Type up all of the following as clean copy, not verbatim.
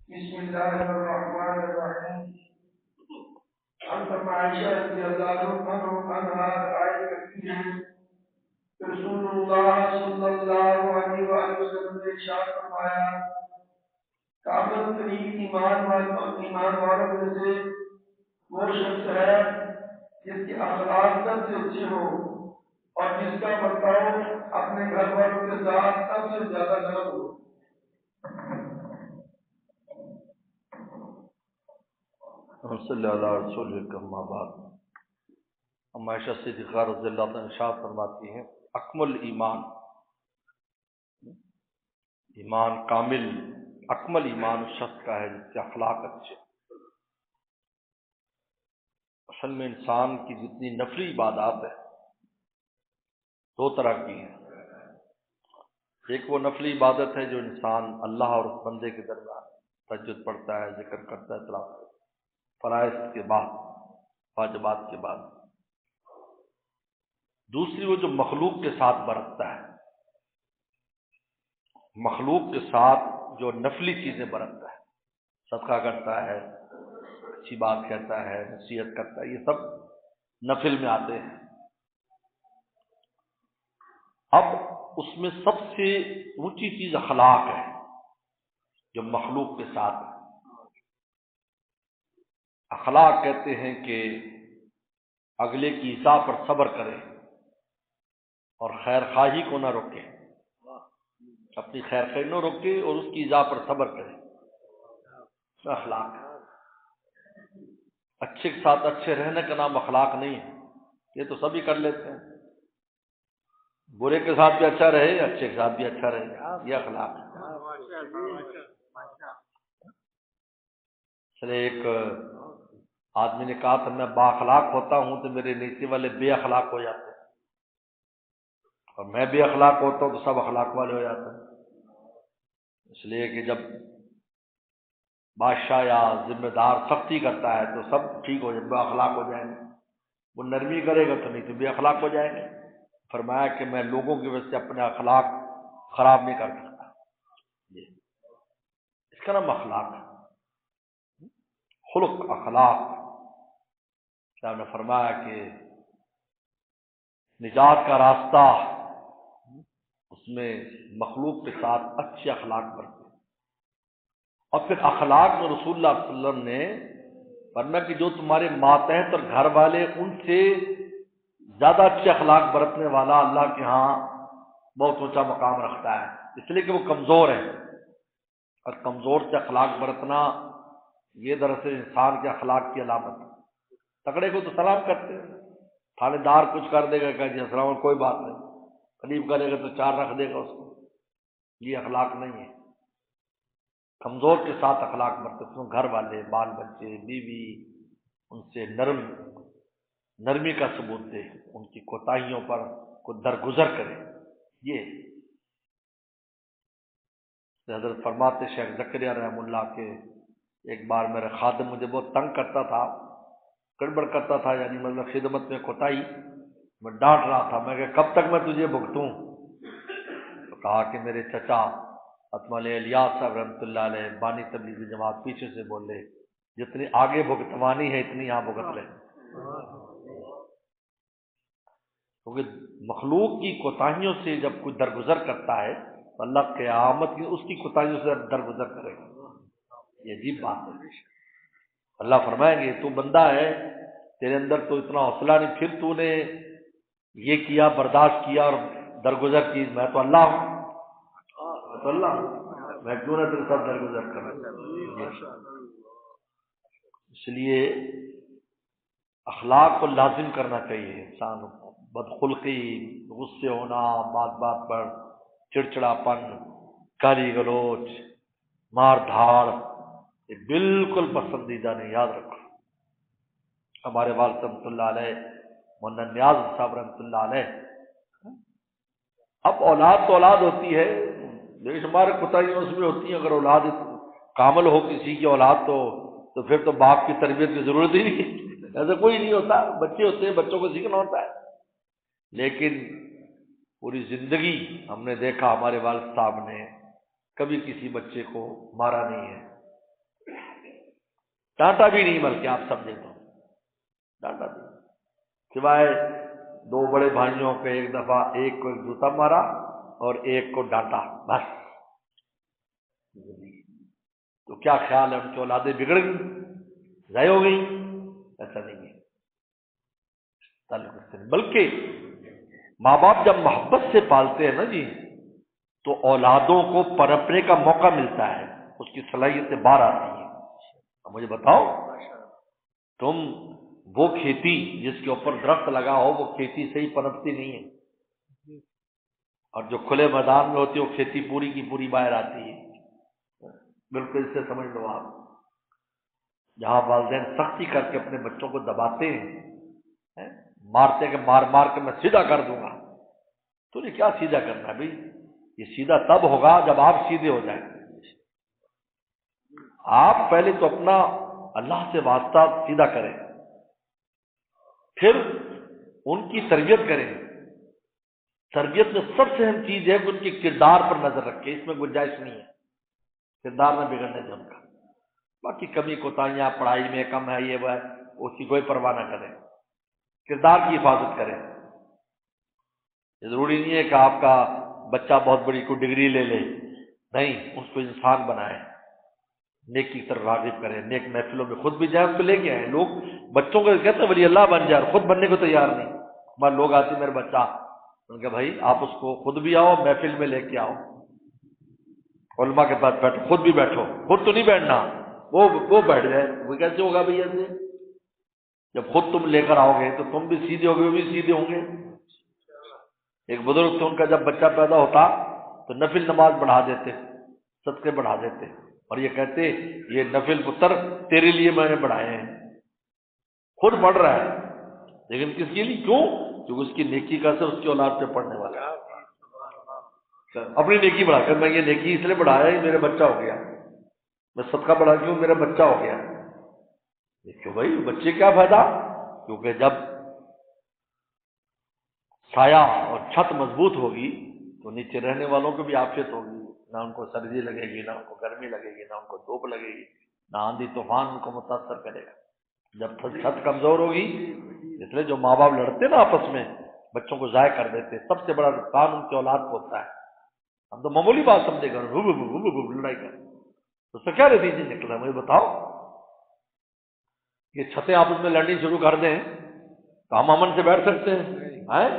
بسم الله الرحمن الرحيم. عن عائشة رضي الله عنها آية رسول اللہ صلی اللہ علیہ وسلم نے ارشاد فرمایا کامل ترین ایمان والوں میں سے وہ شخص ہے جس کے اخلاق سب سے اچھے ہوں اور جس کا برتاؤ اپنے گھر والوں کے ساتھ سب سے زیادہ نرم ہو۔ صلی اللہ علیہ رسول اما بعد، عائشہ صدیقہ رضی اللہ عنہا ارشاد فرماتی ہیں اکمل ایمان کامل اکمل ایمان اس شخص کا ہے جس کے اخلاق اچھے۔ اصل میں انسان کی جتنی نفلی عبادات ہے دو طرح کی ہیں۔ ایک وہ نفلی عبادت ہے جو انسان اللہ اور اس بندے کے درمیان تہجد پڑھتا ہے، ذکر کرتا ہے، تلاوت کرتا ہے فرائض کے بعد، واجبات کے بعد۔ دوسری وہ جو مخلوق کے ساتھ برتتا ہے، مخلوق کے ساتھ جو نفلی چیزیں برتتا ہے، صدقہ کرتا ہے، اچھی بات کہتا ہے، نصیحت کرتا ہے، یہ سب نفل میں آتے ہیں۔ اب اس میں سب سے اونچی چیز اخلاق ہے جو مخلوق کے ساتھ ہے۔ اخلاق کہتے ہیں کہ اگلے کی ایذا پر صبر کرے اور خیر خواہی کو نہ روکے، اپنی خیر خواہی نہ روکے اور اس کی ایذا پر صبر کرے، اخلاق ہے۔ اچھے کے ساتھ اچھے رہنے کا نام اخلاق نہیں ہے، یہ تو سبھی کر لیتے ہیں۔ برے کے ساتھ بھی اچھا رہے، اچھے کے ساتھ بھی اچھا رہے، یہ اخلاق ہے۔ چلے ایک آدمی نے کہا تھا میں با اخلاق ہوتا ہوں تو میرے نیچے والے بے اخلاق ہو جاتے ہیں، اور میں بے اخلاق ہوتا ہوں تو سب اخلاق والے ہو جاتے ہیں۔ اس لیے کہ جب بادشاہ یا ذمہ دار سختی کرتا ہے تو سب ٹھیک ہو جائے، بے اخلاق ہو جائیں گے، وہ نرمی کرے گا تو نہیں تو بے اخلاق ہو جائیں گے۔ فرمایا کہ میں لوگوں کی وجہ سے اپنے اخلاق خراب نہیں کر سکتا، اس کا نام اخلاق ہے، خلق اخلاق۔ کیا نے فرمایا کہ نجات کا راستہ اس میں مخلوق کے ساتھ اچھے اخلاق برتے، اور پھر اخلاق میں رسول اللہ صلی اللہ علیہ وسلم نے فرمایا کہ جو تمہارے ماتحت اور گھر والے ان سے زیادہ اچھے اخلاق برتنے والا اللہ کے ہاں بہت اونچا مقام رکھتا ہے، اس لیے کہ وہ کمزور ہے، اور کمزور سے اخلاق برتنا یہ دراصل انسان کے اخلاق کی علامت ہے۔ تکڑے کو تو سلام کرتے ہیں، تھانے دار کچھ کر دے گا کہ جی السلام علیکم، کوئی بات نہیں، قریب کرے گا تو چار رکھ دے گا اس کو، یہ اخلاق نہیں ہے۔ کمزور کے ساتھ اخلاق برتتے، گھر والے، بال بچے، بیوی، ان سے نرمی کا ثبوت دے، ان کی کوتاہیوں پر کو درگزر کرے۔ یہ حضرت فرماتے شیخ زکریا رحم اللہ کے ایک بار میرا خادم مجھے بہت تنگ کرتا تھا، گڑبڑ کرتا تھا، یعنی مطلب خدمت میں کوتاہی، میں ڈانٹ رہا تھا، میں کہ کب تک میں تجھے بھگتوں؟ تو کہا کہ میرے چچا اتمل الیاس صاحب رحمۃ اللہ علیہ بانی تبلیغی جماعت پیچھے سے بولے جتنی آگے بھگتوانی ہے اتنی یہاں بھگت لے، کیونکہ مخلوق کی کوتاہیوں سے جب کوئی درگزر کرتا ہے تو اللہ قیامت کی اس کی کوتاہیوں سے درگزر کرے گا۔ یہ عجیب بات ہے۔ اللہ فرمائیں گے تو بندہ ہے، تیرے اندر تو اتنا حوصلہ نہیں، پھر تو نے یہ کیا، برداشت کیا اور درگزر کی، میں تو اللہ ہوں، میں تو اللہ ہوں، میں کیوں نہ تیرے ساتھ درگزر کروں؟ اس لیے اخلاق کو لازم کرنا چاہیے انسان کو۔ بدخلقی، غصے ہونا، بات پر چڑچڑا پن، گالی گلوچ، مار دھاڑ، یہ بالکل پسندیدہ نہیں، یاد رکھو۔ ہمارے والد رحمۃ اللہ علیہ، مولانا نیاز صاحب رحمۃ اللہ علیہ، اب اولاد تو اولاد ہوتی ہے، بے شمار کوتاہیاں اس میں ہوتی ہیں، اگر اولاد کامل ہو کسی کی اولاد تو پھر تو باپ کی تربیت کی ضرورت ہی نہیں، ایسا کوئی نہیں ہوتا، بچے ہوتے ہیں، بچوں کو سیکھنا ہوتا ہے۔ لیکن پوری زندگی ہم نے دیکھا ہمارے والد صاحب نے کبھی کسی بچے کو مارا نہیں ہے، ڈانٹا بھی نہیں، بلکہ آپ سمجھے تو ڈانٹا بھی، سوائے دو بڑے بھائیوں کو ایک دفعہ ایک کو ایک جوتا مارا اور ایک کو ڈانٹا، بس۔ تو کیا خیال ہے ان کی اولادیں بگڑ گئی، ضائع ہو گئی؟ ایسا نہیں ہے، تعلق اس سے نہیں۔ بلکہ ماں باپ جب محبت سے پالتے ہیں نا جی، تو اولادوں کو پنپنے کا موقع ملتا ہے، اس کی صلاحیتیں باہر آتی ہیں۔ اب مجھے بتاؤ، تم وہ کھیتی جس کے اوپر درخت لگا ہو، وہ کھیتی صحیح پنپتی نہیں ہے، اور جو کھلے میدان میں ہوتی ہے وہ کھیتی پوری کی پوری باہر آتی ہے۔ بالکل اس سے سمجھ لو آپ، جہاں والدین سختی کر کے اپنے بچوں کو دباتے ہیں، مارتے کہ مار مار کے میں سیدھا کر دوں گا، تو یہ کیا سیدھا کرنا ہے بھائی؟ یہ سیدھا تب ہوگا جب آپ سیدھے ہو جائیں۔ آپ پہلے تو اپنا اللہ سے واسطہ سیدھا کریں، پھر ان کی تربیت کریں۔ تربیت میں سب سے اہم چیز ہے کہ ان کے کردار پر نظر رکھیں، اس میں گنجائش نہیں ہے کردار میں بگڑنے سے ان کا۔ باقی کمی کوتاہیاں پڑھائی میں کم ہے، یہ وہ ہے، اس کی کوئی پرواہ نہ کریں، کردار کی حفاظت کریں۔ یہ ضروری نہیں ہے کہ آپ کا بچہ بہت بڑی کوئی ڈگری لے لے، نہیں، اس کو انسان بنائیں، نیک کی طرف راغب کریں، نیک محفلوں میں خود بھی جائیں، اس کو لے کے آئیں۔ لوگ بچوں کو کہتے ہیں ولی اللہ بن جائے، اور خود بننے کو تیار نہیں۔ ہمارے لوگ آتے ہیں، میرے بچہ، ان کا بھائی آپ اس کو خود بھی آؤ، محفل میں لے کے آؤ، علماء کے پاس بیٹھو، خود بھی بیٹھو، خود تو نہیں بیٹھنا، وہ بیٹھ جائے۔ وہ کیسے ہوگا بھائی ایسے؟ جب خود تم لے کر آؤ گے تو تم بھی سیدھے ہوگے، وہ بھی سیدھے ہوں گے۔ ایک بزرگ تھے، ان کا جب بچہ پیدا ہوتا تو نفل نماز بڑھا دیتے، صدقے بڑھا دیتے، اور یہ کہتے یہ نفل پتر تیرے لیے میں نے بڑھائے ہیں۔ خود پڑھ رہا ہے، لیکن کس کے لیے؟ کیوں؟ کیونکہ اس کی نیکی کا اثر اس کی اولاد پہ پڑھنے والا ہے۔ اپنی نیکی بڑھا کر، میں یہ نیکی اس لیے بڑھایا ہے میرے بچہ ہو گیا، میں صدقہ بڑھا کیوں؟ میرا بچہ ہو گیا۔ کیوں بھائی؟ بچے کیا فائدہ؟ کیونکہ جب سایہ اور چھت مضبوط ہوگی تو نیچے رہنے والوں کو بھی عافیت ہوگی، نہ ان کو سردی لگے گی، نہ ان کو گرمی لگے گی، نہ ان کو دھوپ لگے گی، نہ آندھی طوفان ان کو متاثر کرے گا۔ جب چھت کمزور ہوگی، اس لیے جو ماں باپ لڑتے نا آپس میں، بچوں کو ضائع کر دیتے، سب سے بڑا نقصان ان کی اولاد کو ہوتا ہے۔ ہم تو معمولی بات سمجھے گا، لڑائی کر، اس سے کیا نتیجے نکلا مجھے بتاؤ؟ یہ چھتیں آپس میں لڑنی شروع کر دیں تو ہم امن سے بیٹھ سکتے ہیں؟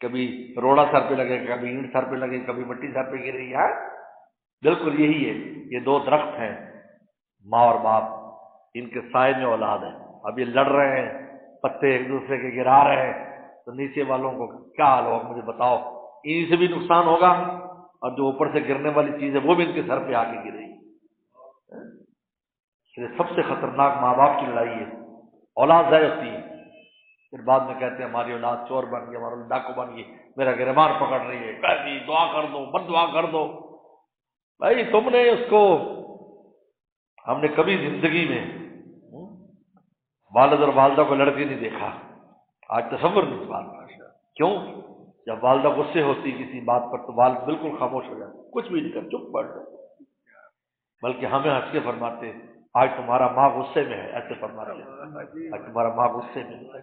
کبھی روڑا سر پہ لگے، کبھی اینٹ سر پہ لگے، کبھی مٹی سر پہ گر رہی ہے۔ بالکل یہی ہے، یہ دو درخت ہیں، ماں اور باپ، ان کے سائے میں اولاد ہے۔ اب یہ لڑ رہے ہیں، پتے ایک دوسرے کے گرا رہے ہیں، تو نیچے والوں کو کیا حال ہوگا مجھے بتاؤ؟ انہیں سے بھی نقصان ہوگا، اور جو اوپر سے گرنے والی چیز ہے وہ بھی ان کے سر پہ آ کے گرے گی۔ یہ سب سے خطرناک ماں باپ کی لڑائی ہے، اولاد ضائع ہوتی ہے، پھر بعد میں کہتے ہیں ہماری اولاد چور بن گئی، ہماری اولاد ڈاکو بن گئی، میرا گرمان پکڑ رہی ہے، کہہ دی دعا کر دو، بد دعا کر دو۔ بھائی تم نے اس کو، ہم نے کبھی زندگی میں والد اور والدہ کو لڑتے نہیں دیکھا، آج تصور نہیں اس بات کا۔ کیوں؟ جب والدہ غصے ہوتی کسی بات پر تو والد بالکل خاموش ہو جاتے، کچھ بھی نہیں کر، چپ بیٹھ جاتے، بلکہ ہمیں ہنس کے فرماتے آج تمہارا ماں غصے میں ہے، ایسے فرماتے آج تمہارا ماں غصے میں ہے۔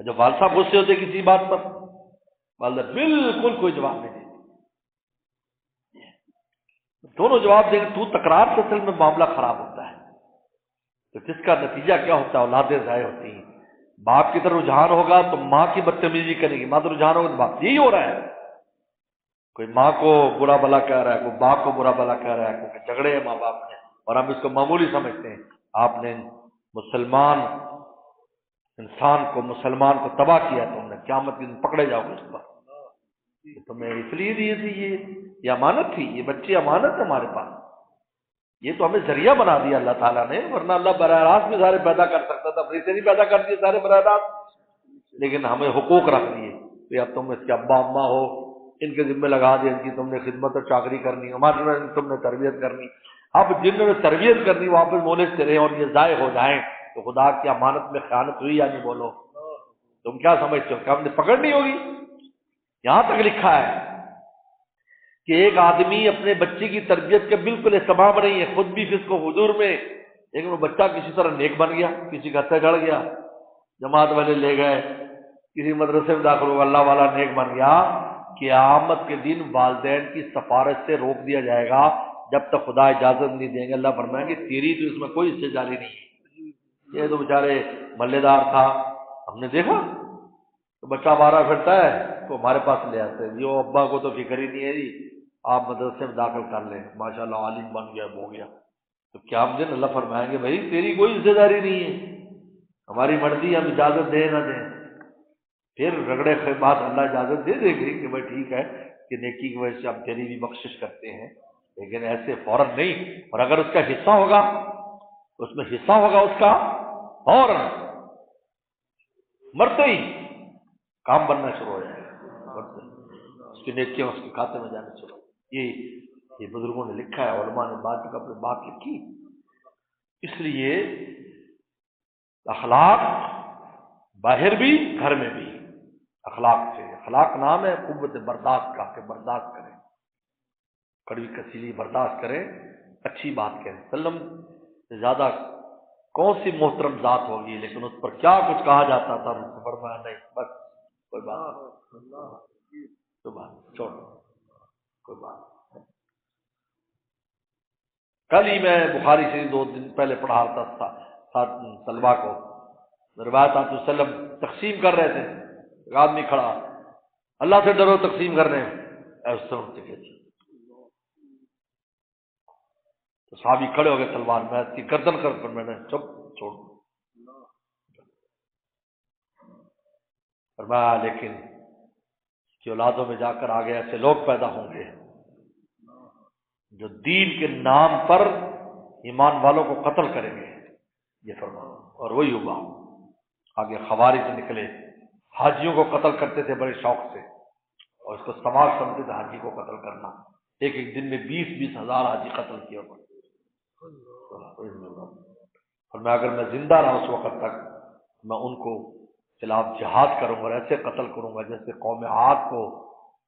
جب والد صاحب غصے ہوتے کسی بات پر، والدہ بالکل کوئی جواب نہیں دیتی، دونوں جواب دیں گے، تو تکرار سے اصل میں معاملہ خراب ہوتا ہے، تو جس کا نتیجہ کیا ہوتا ہے؟ اولادیں ضائع ہوتی ہیں۔ باپ کی طرف رجحان ہوگا تو ماں کی بدتمیزی کرے گی، ماں تو رجحان ہوگا تو باپ، یہی ہو رہا ہے، کوئی ماں کو برا بھلا کہہ رہا ہے، کوئی باپ کو برا بھلا کہہ رہا ہے، کیونکہ جھگڑے ہیں ماں باپ میں، اور ہم اس کو معمولی سمجھتے ہیں۔ آپ نے مسلمان انسان کو، مسلمان کو تباہ کیا، تم نے قیامت کے دن پکڑے جاؤ گے اس پر، تمہیں اس لیے دی تھی، یہ امانت تھی، یہ بچی امانت ہے ہمارے پاس، یہ تو ہمیں ذریعہ بنا دیا اللہ تعالیٰ نے، ورنہ اللہ براہ راست بھی سارے پیدا کر سکتا تھا، اپنی سے نہیں پیدا کر دیے سارے براہ راست، لیکن ہمیں حقوق رکھ دیے کہ اب تم اس کے ابا اماں ہو، ان کے ذمہ لگا دیا، ان کی تم نے خدمت اور چاکری کرنی، ہمارے تم نے تربیت کرنی۔ اب جن نے تربیت کرنی واپس مولے سے رہے اور یہ ضائع ہو جائیں تو خدا کی امانت میں خیانت ہوئی یا نہیں؟ بولو، تم کیا سمجھتے ہو کہ ہم نے پکڑنی ہوگی؟ یہاں تک لکھا ہے کہ ایک آدمی اپنے بچے کی تربیت کے بالکل اہتمام نہیں ہے، خود بھی فسق و فجور میں لیکن وہ بچہ کسی طرح نیک بن گیا، کسی کا ہتھے چڑھ گیا، جماعت والے لے گئے، کسی مدرسے میں داخل ہوا، اللہ والا نیک بن گیا، قیامت کے دن والدین کی سفارش سے روک دیا جائے گا جب تک خدا اجازت نہیں دیں گے۔ اللہ فرمائیں گے تیری تو اس میں کوئی حصے داری نہیں ہے، یہ تو بیچارے محلے دار تھا، ہم نے دیکھا تو بچہ مارا پھرتا ہے تو ہمارے پاس لے آتے ہیں، جو ابا کو تو فکر ہی نہیں ہے جی، آپ مدرسے میں داخل کر لیں، ماشاءاللہ عالم بن گیا، ہو گیا۔ تو کیا دن اللہ فرمائیں گے بھائی تیری کوئی حصے داری نہیں ہے، ہماری مرضی، ہم اجازت دیں نہ دیں۔ پھر رگڑے کے بعد اللہ اجازت دے دے گی کہ بھائی ٹھیک ہے کہ نیکی کی وجہ سے ہم تیری بھی بخشش کرتے ہیں، لیکن ایسے فوراً نہیں۔ اور اگر اس کا حصہ ہوگا، اس میں حصہ ہوگا اس کا، فوراً مرتے ہی کام بننا شروع ہو جائے گا، مرتے ہی اس کی نیکیاں اس کے کھاتے میں جانا شروع ہو۔ یہ بزرگوں نے لکھا ہے، علماء نے بات لکھی۔ اس لیے اخلاق باہر بھی گھر میں بھی اخلاق سے، اخلاق نام ہے قوت برداشت کا، کہ برداشت کریں، کڑوی کسیلی برداشت کریں، اچھی بات کریں۔ سلم سے زیادہ کون سی محترم ذات ہوگی، لیکن اس پر کیا کچھ کہا جاتا تھا، اس نے فرمایا نہیں بس کوئی بات نہیں، کوئی بات چھوڑ، کوئی بات۔ کل ہی میں بخاری سے 2 دن پہلے پڑھا رہا تھا ساتھ طلبا کو، روایت آپ وسلم تقسیم کر رہے تھے، ایک آدمی کھڑا، اللہ سے ڈرو تقسیم کرنے ایسے تو صحابی کھڑے ہو گئے، تلوار میں اس کی گردن کر میں نے چپ چھوڑ فرمایا، لیکن اس کی اولادوں میں جا کر آگے ایسے لوگ پیدا ہوں گے جو دین کے نام پر ایمان والوں کو قتل کریں گے، یہ فرمایا۔ اور وہی ہوا، آگے خوارج نکلے، حاجیوں کو قتل کرتے تھے بڑے شوق سے، اور اس کو سماج سمجھتے تھے حاجی کو قتل کرنا، ایک دن میں 20-20 ہزار حاجی قتل کیا۔ اور میں اگر میں زندہ رہا اس وقت تک، میں ان کو خلاف جہاد کروں گا، اور ایسے قتل کروں گا جیسے قوم عاد کو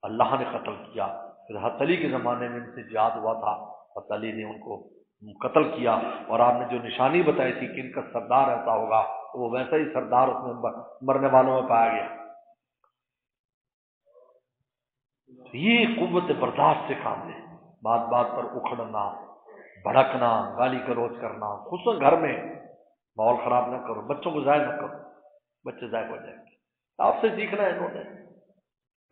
اللہ نے قتل کیا۔ پھر حضرت علی کے زمانے میں ان سے جہاد ہوا تھا، حضرت علی نے ان کو قتل کیا، اور آپ نے جو نشانی بتائی تھی کہ ان کا سردار ایسا ہوگا، تو وہ ویسا ہی سردار اس میں مرنے والوں میں پایا گیا۔ یہ قوت برداشت سے کام ہے، بات بات پر اکھڑنا، بھڑکنا، گالی گلوچ کرنا، خصوصاً گھر میں ماحول خراب نہ کرو، بچوں کو ضائع نہ کرو، بچے ضائع ہو جائیں گے۔ آپ سے سیکھنا ہے، انہوں نے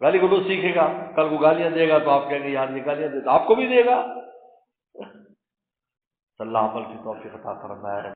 گالی گلوچ سیکھے گا، کل کو گالیاں دے گا تو آپ کہیں گے یار یہ گالیاں دے تو آپ کو بھی دے گا۔ اللہ عمل کی توفیق عطا فرمائے۔